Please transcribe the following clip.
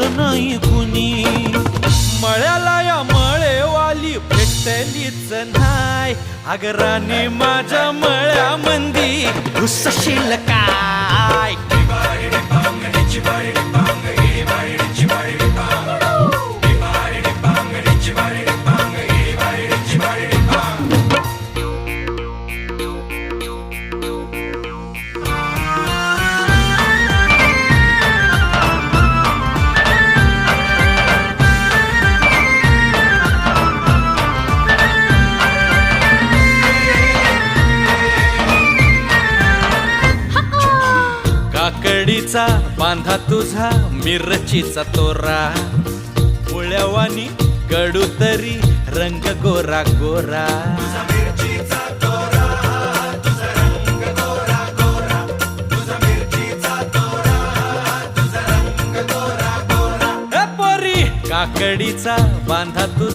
पाहिलं नाही कुणी. मळ्याला या मळेवाली भेटलीच नाय. अगं राणी माझ्या मळ्यामंदी घुसशील काय. काकडीचा बांधा तुझा मिरचीचा तोरा. पोळ्यावानी कडू तरी रंग गोरा गोरा. पोरी काकडीचा बांधा तुझा